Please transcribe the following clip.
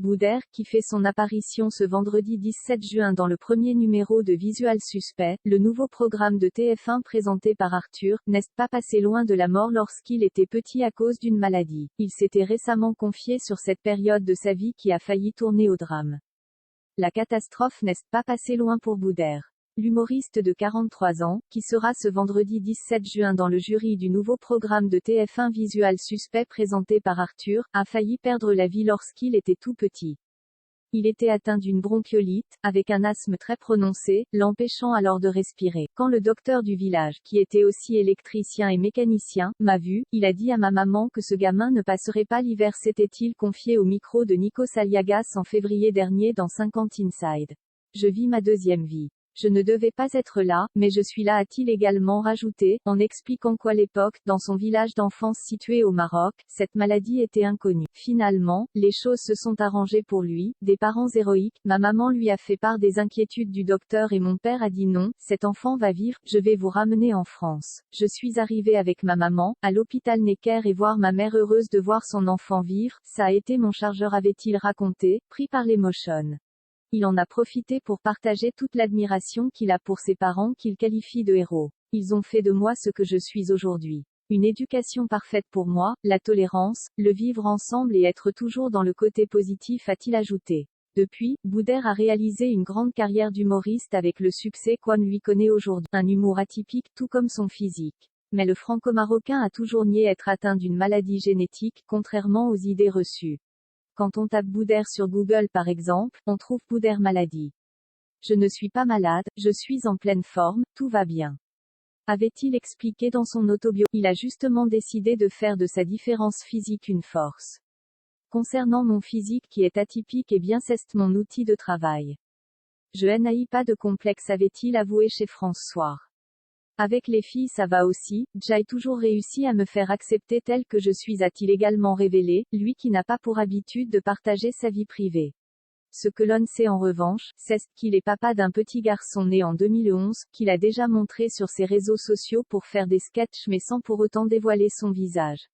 Boudère, qui fait son apparition ce vendredi 17 juin dans le premier numéro de Visual Suspect, le nouveau programme de TF1 présenté par Arthur, n'est pas passé loin de la mort lorsqu'il était petit à cause d'une maladie. Il s'était récemment confié sur cette période de sa vie qui a failli tourner au drame. La catastrophe n'est pas passée loin pour Boudère. L'humoriste de 43 ans, qui sera ce vendredi 17 juin dans le jury du nouveau programme de TF1 Visual Suspect présenté par Arthur, a failli perdre la vie lorsqu'il était tout petit. Il était atteint d'une bronchiolite, avec un asthme très prononcé, l'empêchant alors de respirer. Quand le docteur du village, qui était aussi électricien et mécanicien, m'a vu, il a dit à ma maman que ce gamin ne passerait pas l'hiver, s'était-il confié au micro de Nico Saliagas en février dernier dans 50 Inside. Je vis ma deuxième vie. Je ne devais pas être là, mais je suis là, a-t-il également rajouté, en expliquant qu'à l'époque, dans son village d'enfance situé au Maroc, cette maladie était inconnue. Finalement, les choses se sont arrangées pour lui, des parents héroïques, ma maman lui a fait part des inquiétudes du docteur et mon père a dit non, cet enfant va vivre, je vais vous ramener en France. Je suis arrivé avec ma maman, à l'hôpital Necker et voir ma mère heureuse de voir son enfant vivre, ça a été mon chargeur, avait-il raconté, pris par l'émotion. Il en a profité pour partager toute l'admiration qu'il a pour ses parents qu'il qualifie de héros. Ils ont fait de moi ce que je suis aujourd'hui. Une éducation parfaite pour moi, la tolérance, le vivre ensemble et être toujours dans le côté positif, a-t-il ajouté. Depuis, Boudère a réalisé une grande carrière d'humoriste avec le succès qu'on lui connaît aujourd'hui. Un humour atypique, tout comme son physique. Mais le franco-marocain a toujours nié être atteint d'une maladie génétique, contrairement aux idées reçues. Quand on tape Boudère sur Google par exemple, on trouve Boudère maladie. Je ne suis pas malade, je suis en pleine forme, tout va bien. Avait-il expliqué dans son autobio. Il a justement décidé de faire de sa différence physique une force. Concernant mon physique qui est atypique et bien c'est mon outil de travail. Je n'ai pas de complexe, avait-il avoué chez France Soir. Avec les filles ça va aussi, j'ai toujours réussi à me faire accepter telle que je suis, a-t-il également révélé, lui qui n'a pas pour habitude de partager sa vie privée. Ce que l'on sait en revanche, c'est qu'il est papa d'un petit garçon né en 2011, qu'il a déjà montré sur ses réseaux sociaux pour faire des sketchs mais sans pour autant dévoiler son visage.